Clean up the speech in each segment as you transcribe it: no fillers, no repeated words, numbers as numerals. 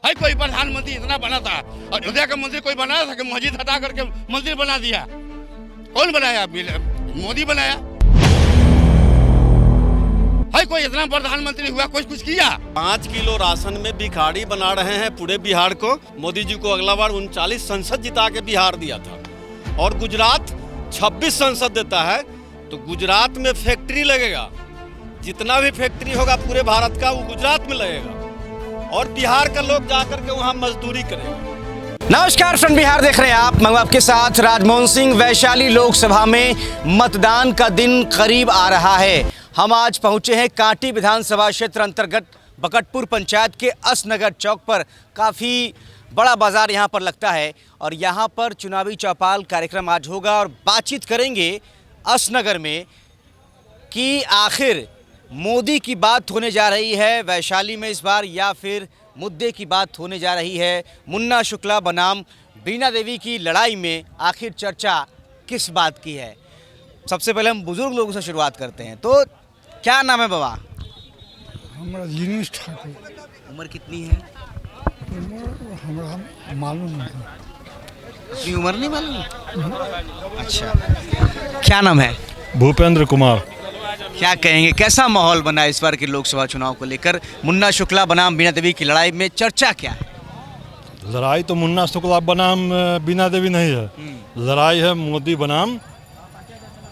है कोई प्रधानमंत्री इतना बना था, अयोध्या का मंदिर कोई बनाया था कि मस्जिद हटा करके मंदिर बना दिया? कौन बनाया? मोदी बनाया। है कोई इतना प्रधानमंत्री हुआ, कुछ किया? 5 किलो राशन में भिखारी बना रहे हैं पूरे बिहार को। मोदी जी को अगला बार 39 संसद जिता के बिहार दिया था और गुजरात 26 संसद देता है। तो गुजरात में फैक्ट्री लगेगा, जितना भी फैक्ट्री होगा पूरे भारत का वो गुजरात में लगेगा और बिहार का लोग जाकर के वहाँ मजदूरी करेगा। नमस्कार, फ्रंट बिहार देख रहे हैं आप। मैं आपके साथ राजमोहन सिंह। वैशाली लोकसभा में मतदान का दिन करीब आ रहा है। हम आज पहुंचे हैं कांटी विधानसभा क्षेत्र अंतर्गत बकटपुर पंचायत के असनगर चौक पर। काफ़ी बड़ा बाजार यहां पर लगता है और यहां पर चुनावी चौपाल कार्यक्रम आज होगा और बातचीत करेंगे असनगर में कि आखिर मोदी की बात होने जा रही है वैशाली में इस बार या फिर मुद्दे की बात होने जा रही है मुन्ना शुक्ला बनाम बीना देवी की लड़ाई में। आखिर चर्चा किस बात की है? सबसे पहले हम बुजुर्ग लोगों से शुरुआत करते हैं। तो क्या नाम है बाबा? हमारा जीनिस ठाकुर। उम्र कितनी है? उम्र हमारा मालूम नहीं। अपनी उम्र नहीं मालूम? अच्छा, क्या नाम है? भूपेंद्र कुमार। क्या कहेंगे, कैसा माहौल बना इस बार के लोकसभा चुनाव को लेकर? मुन्ना शुक्ला बनाम बीना देवी की लड़ाई में चर्चा क्या है? लड़ाई तो मुन्ना शुक्ला बनाम बीना देवी नहीं है, लड़ाई है मोदी बनाम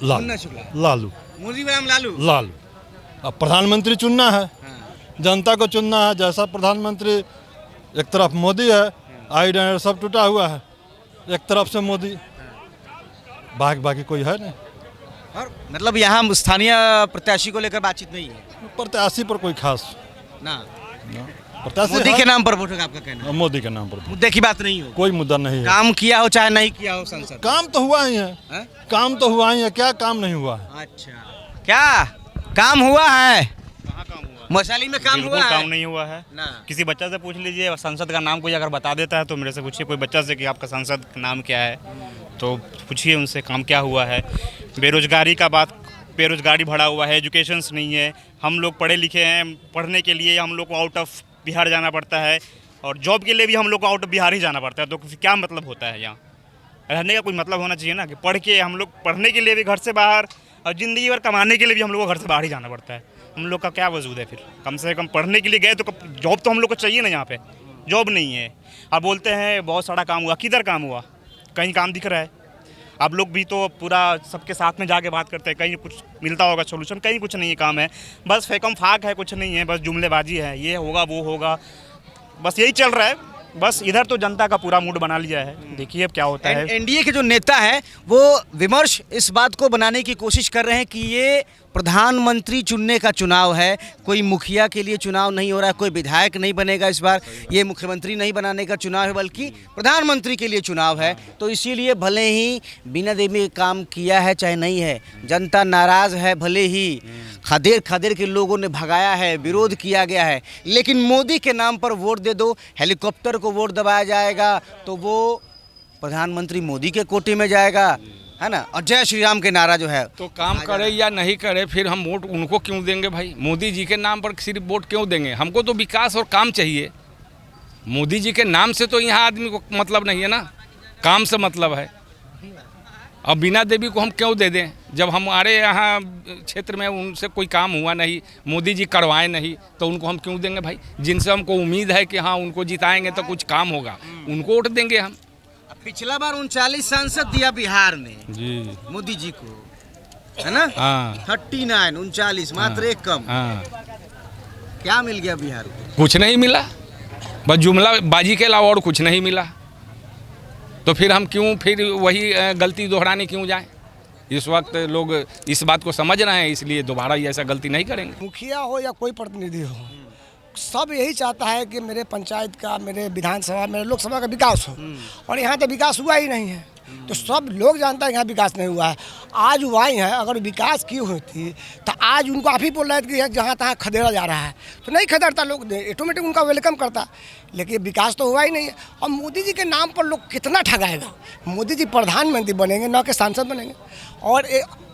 मुन्ना शुक्ला। लालू। मोदी बनाम लालू। लालू। अब प्रधानमंत्री चुनना है, जनता को चुनना है। जैसा प्रधानमंत्री, एक तरफ मोदी है, आई सब टूटा हुआ है, एक तरफ से मोदी, बाकी कोई है नहीं। और मतलब यहाँ स्थानीय प्रत्याशी को लेकर बातचीत नहीं है? प्रत्याशी पर कोई खास ना, प्रत्याशी मोदी है। के नाम पर वोट होगा आपका कहना है? मोदी के नाम पर मुद्दे की बात नहीं हो, कोई मुद्दा नहीं है। काम किया हो चाहे नहीं किया हो संसद। काम तो हुआ ही है, है? काम तो हुआ ही है। क्या काम नहीं हुआ है? अच्छा, क्या काम हुआ है? कहाँ काम हुआ? वैशाली में काम हुआ बिल्कुल है? काम नहीं हुआ है ना। किसी बच्चा से पूछ लीजिए, संसद का नाम कोई अगर बता देता है तो मेरे से पूछिए कोई बच्चा से कि आपका संसद का नाम क्या है, तो पूछिए उनसे काम क्या हुआ है। बेरोजगारी का बात, बेरोजगारी बढ़ा हुआ है, एजुकेशंस नहीं है। हम लोग पढ़े लिखे हैं, पढ़ने के लिए हम लोग को आउट ऑफ बिहार जाना पड़ता है और जॉब के लिए भी हम लोग को आउट ऑफ बिहार ही जाना पड़ता है। तो क्या मतलब होता है? यहाँ रहने का कोई मतलब होना चाहिए ना, कि पढ़ के हम लोग पढ़ने के लिए भी घर से बाहर और ज़िंदगी भर कमाने के लिए भी हम लोग को घर से बाहर ही जाना पड़ता है। हम लोग का क्या वजूद है फिर? कम से कम पढ़ने के लिए गए तो जॉब तो हम लोग को चाहिए ना। यहाँ पे जॉब नहीं है। आप बोलते हैं बहुत सारा काम हुआ, किधर काम हुआ? कहीं काम दिख रहा है? आप लोग भी तो पूरा सबके साथ में जाके बात करते हैं, कहीं कुछ मिलता होगा सोल्यूशन, कहीं कुछ नहीं है। काम है बस फेकम फाक है, कुछ नहीं है, बस जुमलेबाजी है, ये होगा वो होगा, बस यही चल रहा है। बस इधर तो जनता का पूरा मूड बना लिया है, देखिए अब क्या होता है। एनडीए के जो नेता हैं वो विमर्श इस बात को बनाने की कोशिश कर रहे हैं कि ये प्रधानमंत्री चुनने का चुनाव है, कोई मुखिया के लिए चुनाव नहीं हो रहा है, कोई विधायक नहीं बनेगा इस बार, ये मुख्यमंत्री नहीं बनाने का चुनाव है बल्कि प्रधानमंत्री के लिए चुनाव है। तो इसीलिए भले ही बीना देवी ने काम किया है चाहे नहीं है, जनता नाराज़ है, भले ही खदेर के लोगों ने भगाया है, विरोध किया गया है, लेकिन मोदी के नाम पर वोट दे दो, हेलीकॉप्टर को वोट दबाया जाएगा तो वो प्रधानमंत्री मोदी के कोटे में जाएगा, है ना। और जय श्री राम के नारा जो है तो काम करे या नहीं करे, फिर हम वोट उनको क्यों देंगे भाई? मोदी जी के नाम पर सिर्फ वोट क्यों देंगे? हमको तो विकास और काम चाहिए। मोदी जी के नाम से तो यहाँ आदमी को मतलब नहीं है ना, काम से मतलब है। अब बीना देवी को हम क्यों दे दें जब हमारे यहाँ क्षेत्र में उनसे कोई काम हुआ नहीं, मोदी जी करवाए नहीं, तो उनको हम क्यों देंगे भाई? जिनसे हमको उम्मीद है कि हाँ उनको जिताएंगे तो कुछ काम होगा, उनको वोट देंगे हम। पिछला बार 39 सांसद दिया बिहार ने जी मोदी जी को, है ना। हाँ 39 मात्र एक कम। हाँ, क्या मिल गया बिहार को? कुछ नहीं मिला, बस जुमला बाजी के अलावा और कुछ नहीं मिला। तो फिर हम क्यों फिर वही गलती दोहराने क्यों जाएं? इस वक्त लोग इस बात को समझ रहे हैं, इसलिए दोबारा ये ऐसा गलती नहीं करेंगे। मुखिया हो या कोई प्रतिनिधि हो, सब यही चाहता है कि मेरे पंचायत का, मेरे विधानसभा, मेरे लोकसभा का विकास हो, और यहाँ तो विकास हुआ ही नहीं है। तो सब लोग जानता है कि यहाँ विकास नहीं हुआ है। आज हुआ ही है, अगर विकास की होती तो आज उनको आप ही बोल रहे थे कि जहाँ तहाँ खदेड़ा जा रहा है, तो नहीं खदेड़ता, लोग ऑटोमेटिक उनका वेलकम करता। लेकिन विकास तो हुआ ही नहीं है। और मोदी जी के नाम पर लोग कितना ठगाएगा। मोदी जी प्रधानमंत्री बनेंगे, न कि सांसद बनेंगे। और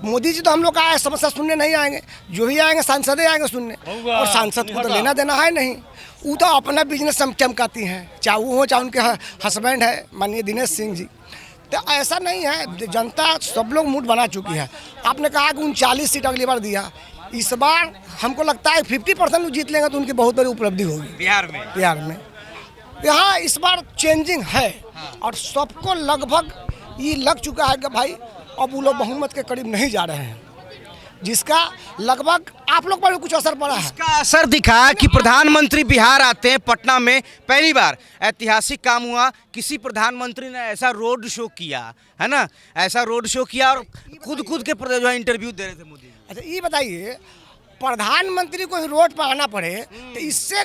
मोदी जी तो हम लोग का समस्या सुनने नहीं आएंगे, जो ही आएंगे सांसद ही आएंगे सुनने, और सांसद को तो लेना देना है नहीं। वो तो अपना बिजनेस चमकाती हैं, चाहे वो हो चाहे उनके हस्बैंड है माननीय दिनेश सिंह जी। तो ऐसा नहीं है, जनता सब लोग मूड बना चुकी है। आपने कहा कि 39 सीट अगली बार दिया, इस बार हमको लगता है 50% जीत लेंगे तो उनकी बहुत बड़ी उपलब्धि होगी बिहार में। यहाँ इस बार चेंजिंग है और सबको लगभग ये लग चुका है कि भाई अब वो लोग बहुमत के करीब नहीं जा रहे हैं, जिसका लगभग आप लोग पर भी कुछ असर पड़ा है। इसका असर दिखा कि प्रधानमंत्री बिहार आते हैं, पटना में पहली बार ऐतिहासिक काम हुआ। किसी प्रधानमंत्री ने ऐसा रोड शो किया है ना, ऐसा रोड शो किया और खुद के जो है इंटरव्यू दे रहे थे मोदी। अच्छा ये बताइए, प्रधानमंत्री को रोड पर आना पड़े तो इससे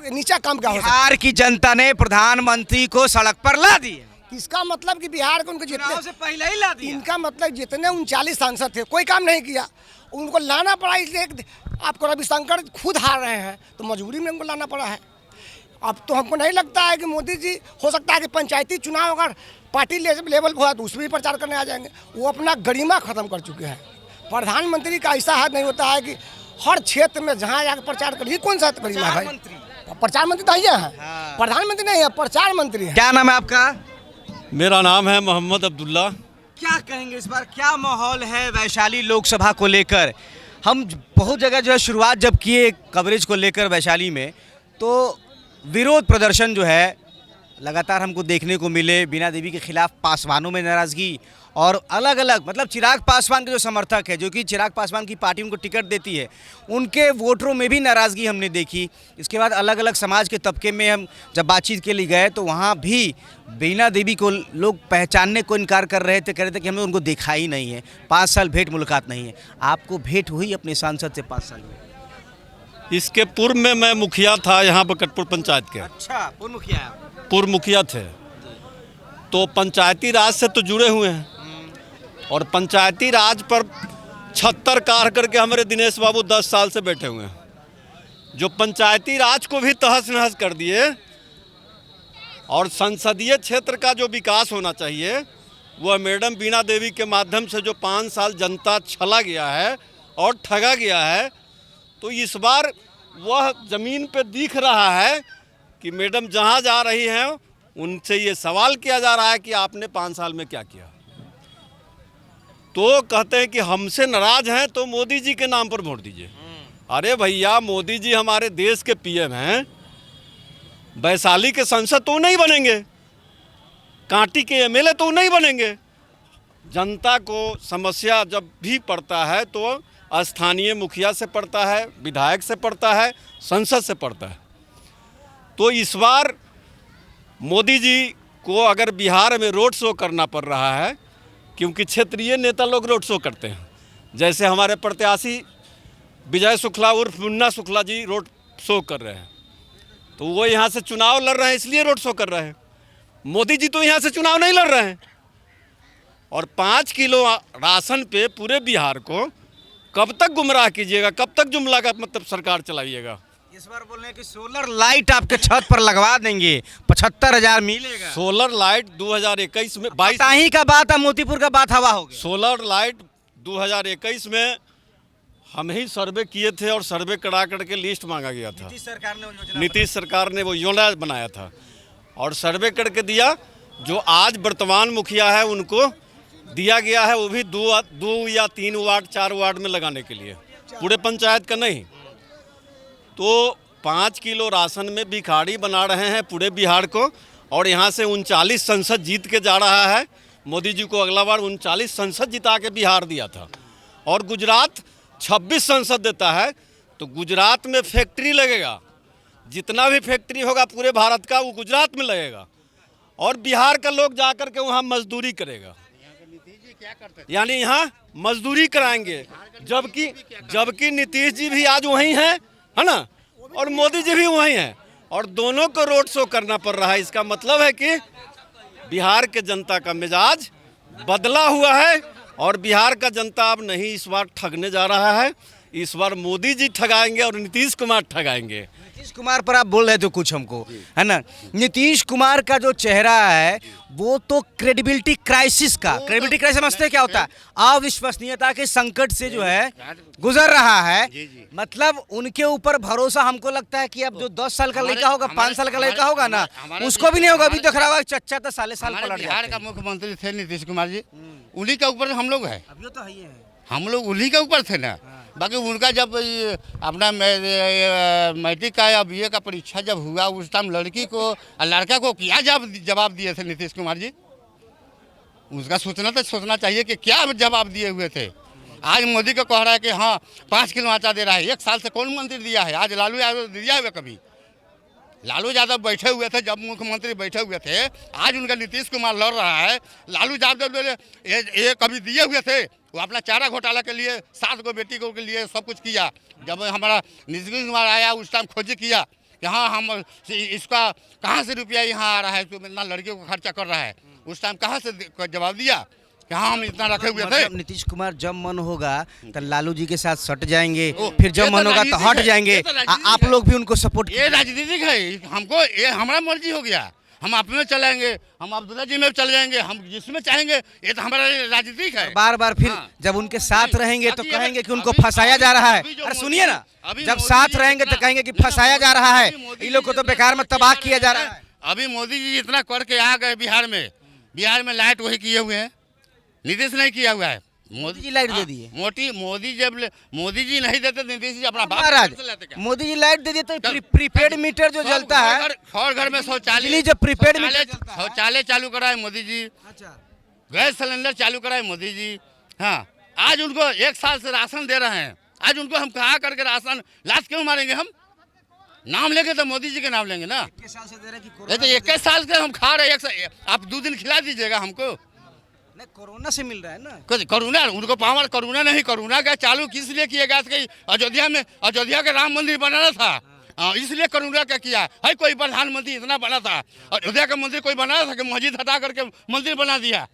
नीचा काम क्या हो सकता है? बिहार की जनता ने प्रधानमंत्री को सड़क पर ला दिया। इसका मतलब कि बिहार को उनको जितने से पहले ही ला दिया। इनका मतलब जितने 39 सांसद थे कोई काम नहीं किया, उनको लाना पड़ा। इसलिए आपको रविशंकर खुद हार रहे हैं तो मजबूरी में उनको लाना पड़ा है। अब तो हमको नहीं लगता है कि मोदी जी, हो सकता है कि पंचायती चुनाव अगर पार्टी लेवल हुआ तो उसमें भी प्रचार करने आ जाएंगे। वो अपना गरिमा खत्म कर चुके हैं। प्रधानमंत्री का ऐसा हाथ नहीं होता है कि हर क्षेत्र में जहाँ जाकर प्रचार करिए। कौन सा गरिमा है भाई? प्रचार मंत्री तो ये है, प्रधानमंत्री नहीं है, प्रचार मंत्री है। क्या नाम है आपका? मेरा नाम है मोहम्मद अब्दुल्ला। क्या कहेंगे इस बार, क्या माहौल है वैशाली लोकसभा को लेकर? हम बहुत जगह जो है शुरुआत जब किए कवरेज को लेकर वैशाली में, तो विरोध प्रदर्शन जो है लगातार हमको देखने को मिले। बीना देवी के खिलाफ पासवानों में नाराज़गी और अलग अलग, मतलब चिराग पासवान के जो समर्थक है, जो कि चिराग पासवान की पार्टी उनको टिकट देती है, उनके वोटरों में भी नाराज़गी हमने देखी। इसके बाद अलग अलग समाज के तबके में हम जब बातचीत के लिए गए तो वहाँ भी बीना देवी को लोग पहचानने को इनकार कर रहे थे, कह रहे थे कि हमने उनको देखा ही नहीं है, 5 साल भेंट मुलाकात नहीं है। आपको भेंट हुई अपने सांसद से 5 साल में? इसके पूर्व में मैं मुखिया था यहाँ बकटपुर पंचायत के। अच्छा, पूर्व मुखिया? पूर्व मुखिया थे, तो पंचायती राज से तो जुड़े हुए हैं। और पंचायती राज पर 76 कार करके हमारे दिनेश बाबू 10 साल से बैठे हुए हैं, जो पंचायती राज को भी तहस नहस कर दिए। और संसदीय क्षेत्र का जो विकास होना चाहिए वह मैडम बीना देवी के माध्यम से जो 5 साल जनता छला गया है और ठगा गया है, तो इस बार वह ज़मीन पे दिख रहा है कि मैडम जहाँ जा रही हैं उनसे ये सवाल किया जा रहा है कि आपने 5 साल में क्या किया। तो कहते हैं कि हमसे नाराज हैं तो मोदी जी के नाम पर वोट दीजिए। अरे भैया, मोदी जी हमारे देश के पीएम हैं, वैशाली के सांसद तो नहीं बनेंगे, कांटी के एमएलए तो नहीं बनेंगे। जनता को समस्या जब भी पड़ता है तो स्थानीय मुखिया से पड़ता है, विधायक से पड़ता है, संसद से पड़ता है। तो इस बार मोदी जी को अगर बिहार में रोड शो करना पड़ रहा है, क्योंकि क्षेत्रीय नेता लोग रोड शो करते हैं, जैसे हमारे प्रत्याशी विजय शुक्ला उर्फ मुन्ना शुक्ला जी रोड शो कर रहे हैं, तो वो यहाँ से चुनाव लड़ रहे हैं इसलिए रोड शो कर रहे हैं। मोदी जी तो यहाँ से चुनाव नहीं लड़ रहे हैं। और 5 किलो राशन पे पूरे बिहार को कब तक गुमराह कीजिएगा, कब तक जुमला का मतलब सरकार चलाइएगा? इस बार बोल रहे हैं कि सोलर लाइट आपके छत पर लगवा देंगे, 75,000 मिलेगा। सोलर लाइट 2021 में 22 ताही का बात है, मोतीपुर का बात हवा हो गया। सोलर लाइट 2021 में हम ही सर्वे किए थे और सर्वे करा करके लिस्ट मांगा गया था। नीतीश सरकार ने वो योजना बनाया था और सर्वे करके दिया। जो आज वर्तमान मुखिया है उनको दिया गया है, वो भी 2 या 3 वार्ड 4 वार्ड में लगाने के लिए, पूरे पंचायत का नहीं। तो 5 किलो राशन में भिखारी बना रहे हैं पूरे बिहार को। और यहाँ से 39 संसद जीत के जा रहा है। मोदी जी को अगला बार 39 संसद जिता के बिहार दिया था। और गुजरात 26 संसद देता है, तो गुजरात में फैक्ट्री लगेगा, जितना भी फैक्ट्री होगा पूरे भारत का वो गुजरात में लगेगा। और बिहार का लोग जाकर के वहाँ मजदूरी करेगा, यानी यहाँ मजदूरी कराएंगे। जबकि नीतीश जी भी आज वहीं हैं, है ना, और मोदी जी भी वहीं हैं, और दोनों को रोड शो करना पड़ रहा है। इसका मतलब है कि बिहार के जनता का मिजाज बदला हुआ है और बिहार का जनता अब नहीं इस बार ठगने जा रहा है। इस बार मोदी जी ठगाएंगे और नीतीश कुमार ठगाएंगे। नीतीश कुमार पर आप बोल रहे थे कुछ हमको, है ना। नीतीश कुमार का जो चेहरा है वो तो क्रेडिबिलिटी क्राइसिस का, क्रेडिबिलिटी क्राइसिस समझते हैं क्या होता है? अविश्वसनीयता के संकट से जो है गुजर रहा है। मतलब उनके ऊपर भरोसा हमको लगता है कि अब जो 10 साल का लड़का होगा, 5 साल का लड़का होगा ना, उसको भी नहीं होगा। अभी देख रहा होगा चच्चा तो साले साल पलट बिहार का मुख्यमंत्री थे नीतीश कुमार जी, उन्हीं के ऊपर हम लोग हैं। अभी तो है ही है। हम लोग उन्हीं के ऊपर थे ना। बाकी उनका जब ये अपना मैट्रिक का या बीए का परीक्षा जब हुआ उस टाइम लड़की को और लड़का को क्या जवाब दिए थे नीतीश कुमार जी? उसका सोचना चाहिए कि क्या जवाब दिए हुए थे। आज मोदी को कह रहा है कि हाँ 5 किलो आटा दे रहा है। 1 साल से कौन मंत्री दिया है? आज लालू यादव दिया हुआ कभी? लालू यादव बैठे हुए थे जब मुख्यमंत्री बैठे हुए थे, आज उनका नीतीश कुमार लड़ रहा है। लालू यादव ये कभी दिए हुए थे? वो अपना चारा घोटाला के लिए 7 गो बेटी को के लिए सब कुछ किया। जब हमारा नीतीश कुमार आया उस टाइम खोज किया कि हाँ हम इसका कहाँ से रुपया यहाँ आ रहा है, तो इतना लड़कियों को खर्चा कर रहा है। उस टाइम कहाँ से जवाब दिया कि हाँ हम इतना रखे हुए थे। नीतीश कुमार जब मन होगा तो लालू जी के साथ सट जाएंगे, फिर जब मन होगा तो हट जाएंगे। आप लोग भी उनको सपोर्ट। ये राजनीतिक है। हमको ये हमारा मर्जी हो गया, हम आप में चलेंगे, हम अब्दुल्ला जी में चल जाएंगे, हम जिसमें चाहेंगे। ये तो हमारा राजनीतिक है। बार बार फिर जब उनके साथ रहेंगे तो कहेंगे कि उनको फंसाया जा रहा है। अरे सुनिए ना, जब साथ रहेंगे तो कहेंगे कि फंसाया जा रहा है, इन लोग को तो बेकार में तबाह किया जा रहा है। अभी मोदी जी इतना करके आ गए बिहार में लाइट वही किए हुए हैं, नीतीश नहीं किया हुआ है। मोदी जी लाइट दे दिए। मोदी जी नहीं देते, नीतीश जी अपना महाराज मोदी जी लाइट दे दिए तो प्रीपेड मीटर जो जलता है, हर घर में शौचालय, जो प्रीपेड शौचालय चालू कराए मोदी जी। अच्छा, गैस सिलेंडर चालू कराए मोदी जी। हाँ, आज उनको 1 साल से राशन दे रहे हैं। आज उनको हम कहा करके राशन लात क्यों मारेंगे? हम नाम लेंगे तो मोदी जी के नाम लेंगे ना। 21 साल से दे रहे कि ये तो 21 साल से हम खा रहे हैं। आप 2 दिन खिला दीजिएगा हमको। नहीं, कोरोना से मिल रहा है ना। करुणा उनको पावर, करुणा नहीं, करुणा का चालू किस लिए किया गया था? अयोध्या के राम मंदिर बनाना था, इसलिए करुणा का किया है। कोई प्रधानमंत्री इतना बना था, अयोध्या का मंदिर कोई बनाया था कि मस्जिद हटा करके मंदिर बना दिया?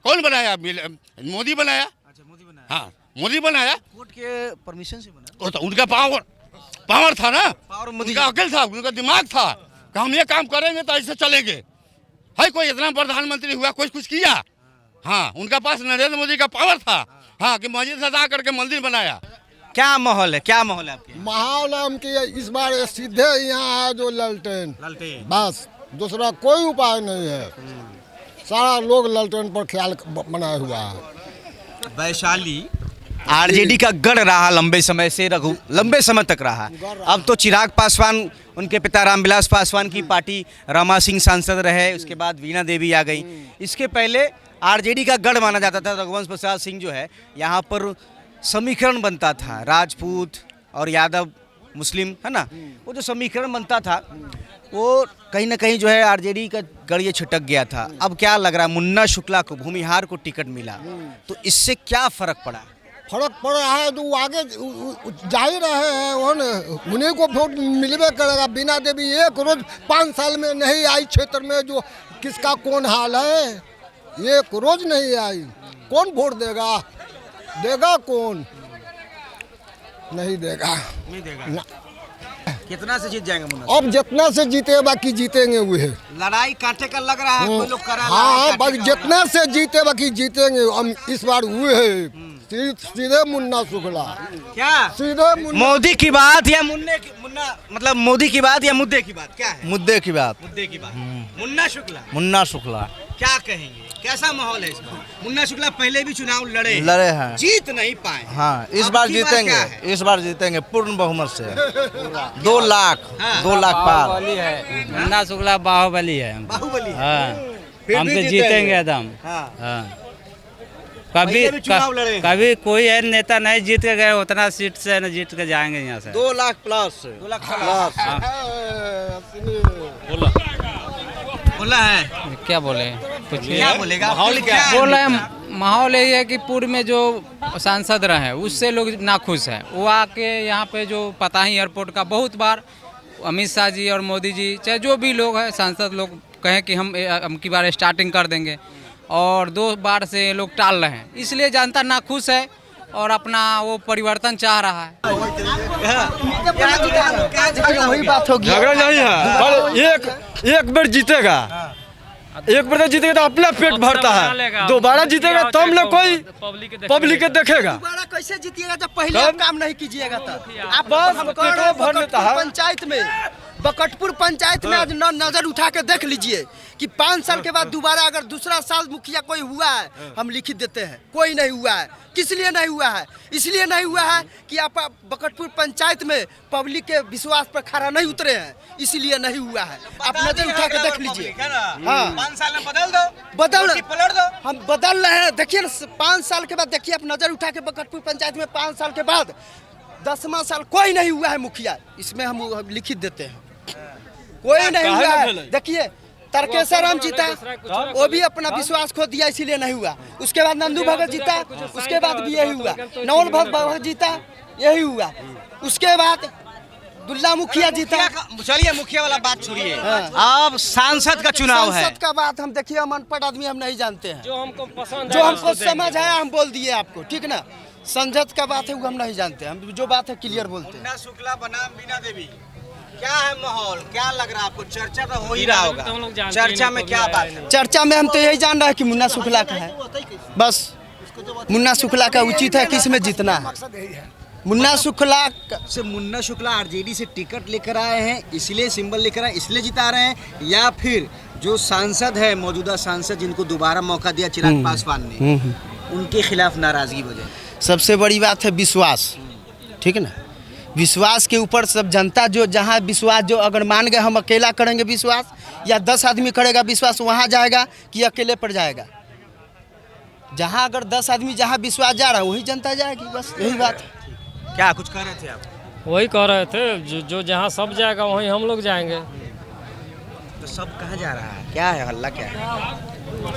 कौन बनाया? मोदी बनाया। अच्छा, मोदी बनाया। हाँ, मोदी बनाया, कोर्ट के परमिशन से बना। तो उनका पावर था ना, पावर मोदी उनका अकल था, उनका दिमाग था कि हम ये काम करेंगे तो ऐसे चलेंगे। है कोई इतना प्रधानमंत्री हुआ, कुछ किया? हाँ, उनका पास नरेंद्र मोदी का पावर था। हाँ, कि मस्जिद सजा करके मंदिर बनाया। क्या माहौल है, क्या माहौल है आपके? माहौल हम कि इस बार सीधे यहाँ है जो ललटेन, बस दूसरा कोई उपाय नहीं है। सारा लोग ललटेन पर ख्याल बनाया हुआ है। वैशाली आरजेडी का गढ़ रहा लंबे समय से, लंबे समय तक रहा। अब तो चिराग पासवान, उनके पिता रामविलास पासवान की पार्टी, रमा सिंह सांसद रहे, उसके बाद वीणा देवी आ गई। इसके पहले आरजेडी का गढ़ माना जाता था। रघुवंश प्रसाद सिंह जो है, यहाँ पर समीकरण बनता था राजपूत और यादव मुस्लिम, है ना। वो जो समीकरण बनता था वो कहीं ना कहीं जो है आरजेडी का गढ़ ये छिटक गया था। अब क्या लग रहा है, मुन्ना शुक्ला को, भूमिहार को टिकट मिला, तो इससे क्या फर्क पड़ा? फर्क पड़ रहा है तो वो आगे जा ही रहे हैं, उन्हीं को वोट मिलबे करेगा। बीना देवी एक रोज 5 साल में नहीं आई क्षेत्र में, जो किसका कौन हाल है, एक रोज नहीं आई। कौन वोट देगा? देगा कौन? नहीं देगा, नहीं देगा ना। कितना से जीत जाएंगे मुन्ना? अब जितना से जीते बाकी जीतेंगे हुए। लड़ाई कांटे का लग रहा है, कोई लोग करा। हाँ, बाकी जितना से जीते बाकी जीतेंगे। हम इस बार हुए है सीधे मुन्ना शुक्ला। क्या सीधे मोदी की बात या मुन्ना, मतलब मोदी की बात या मुद्दे की बात? क्या है मुद्दे की बात? मुद्दे की बात। मुन्ना शुक्ला क्या कहेंगे, कैसा माहौल है इस बार? मुन्ना शुक्ला पहले भी चुनाव लड़े हैं, जीत नहीं पाए। हाँ, इस बार जीतेंगे, इस बार जीतेंगे पूर्ण बहुमत से। 2 लाख 2 लाख पार। मुन्ना शुक्ला बाहुबली है। हाँ, हम तो जीतेंगे एकदम। कभी कोई है नेता नहीं जीत के गए उतना सीट से, न जीत के जाएंगे यहाँ से। 2 लाख प्लस। 2 लाख बोला है। क्या बोले, कुछ क्या बोलेगा? माहौल क्या बोल रहे? माहौल यही है कि पूर्व में जो सांसद रहे उससे लोग नाखुश हैं। वो आके यहाँ पे जो पता ही एयरपोर्ट का बहुत बार अमित शाह जी और मोदी जी, चाहे जो भी लोग हैं सांसद लोग, कहें कि हम की बार स्टार्टिंग कर देंगे, और 2 बार से ये लोग टाल रहे हैं, इसलिए जनता नाखुश है और अपना वो परिवर्तन चाह रहा है। वही बात होगी, झगड़ा नहीं है, पर एक बार जीतेगा, एक बार जीतेगा तो अपना पेट भरता है, दोबारा जीतेगा तो हम लोग कोई पब्लिक देखेगा। दोबारा कैसे जीतिएगा जब पहले आप काम नहीं कीजिएगा? तो आप पंचायत में, बकटपुर पंचायत में आज नजर उठा के देख लीजिए कि 5 साल के बाद दोबारा अगर दूसरा साल मुखिया कोई हुआ है, हम लिखित देते हैं कोई नहीं हुआ है। किस लिए नहीं हुआ है? इसलिए नहीं हुआ है कि आप बकटपुर पंचायत में पब्लिक के विश्वास पर खरा नहीं उतरे हैं, इसलिए नहीं हुआ है। आप नजर उठा के देख लीजिए। हाँ, 5 साल में बदल दो, पलट दो। हम बदल रहे हैं, देखिए 5 साल के बाद देखिए, आप नजर उठा के बकटपुर पंचायत में 5 साल के बाद 10वां साल कोई नहीं हुआ है मुखिया, इसमें हम लिखित देते हैं, कोई नहीं हुआ है। देखिए तारकेश्वर राम जीता, वो भी अपना विश्वास खो दिया, इसीलिए नहीं हुआ। उसके बाद नंदू भगत जीता, उसके बाद भी यही हुआ। नवल भगत जीता, यही हुआ। उसके बाद दुल्ला मुखिया जीता। चलिए मुखिया वाला बात छोड़िए, अब सांसद का चुनाव है। सांसद का बात हम देखिए, हम अनपढ़ आदमी, हम नहीं जानते हैं। जो हमको पसंद, जो हमको समझ आया हम बोल दिए आपको, ठीक ना। संसद का बात है वो हम नहीं जानते, हम जो बात है क्लियर बोलते हैं। शुक्ला बनाम बीना देवी, क्या है माहौल, क्या लग रहा है आपको? चर्चा तो हो ही रहा होगा, चर्चा में क्या बात है? चर्चा में हम तो यही जान रहे हैं कि मुन्ना शुक्ला का है, बस मुन्ना शुक्ला का उचित है कि इसमें जीतना है। मुन्ना शुक्ला से मुन्ना शुक्ला आरजेडी से टिकट लेकर आए हैं, इसलिए सिंबल लेकर आए, इसलिए जिता रहे हैं, या फिर जो सांसद है, मौजूदा सांसद जिनको दोबारा मौका दिया चिराग पासवान ने, उनके खिलाफ नाराजगी वजह? सबसे बड़ी बात है विश्वास, ठीक है ना। विश्वास के ऊपर सब जनता, जो जहाँ विश्वास, जो अगर मान गए हम अकेला करेंगे विश्वास, या 10 आदमी करेगा विश्वास, वहाँ जाएगा कि अकेले पर जाएगा। जहाँ अगर 10 आदमी जहाँ विश्वास जा रहा है वही जनता जाएगी, बस यही बात है। क्या कुछ कह रहे थे आप? वही कह रहे थे, जो जहाँ सब जाएगा वहीं हम लोग जाएंगे। तो सब कहाँ जा रहा है, क्या है हल्ला, क्या है?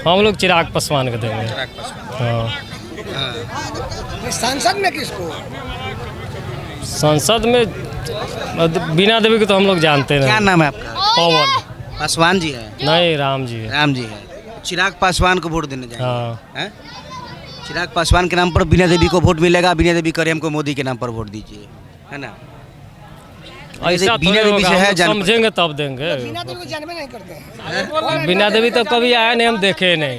हम लोग चिराग पासवान को देंगे। चिराग पासवान। हाँ। सांसद में किसको? संसद में बीना देवी को तो हम लोग जानते नहीं। क्या नाम है आपका? पवन। पासवान जी है? नहीं, राम जी है। राम जी है। चिराग पासवान को वोट देने जाएंगे? हाँ। हैं? चिराग पासवान के नाम पर बीना देवी को वोट मिलेगा, बीना देवी करे हमको मोदी के नाम पर वोट दीजिए, है ना? ऐसा बीना देवी से है, समझेंगे तब देंगे। बिना देवी को जानबे नहीं करते हैं। बीना देवी तो कभी आया नहीं, हम देखे नहीं।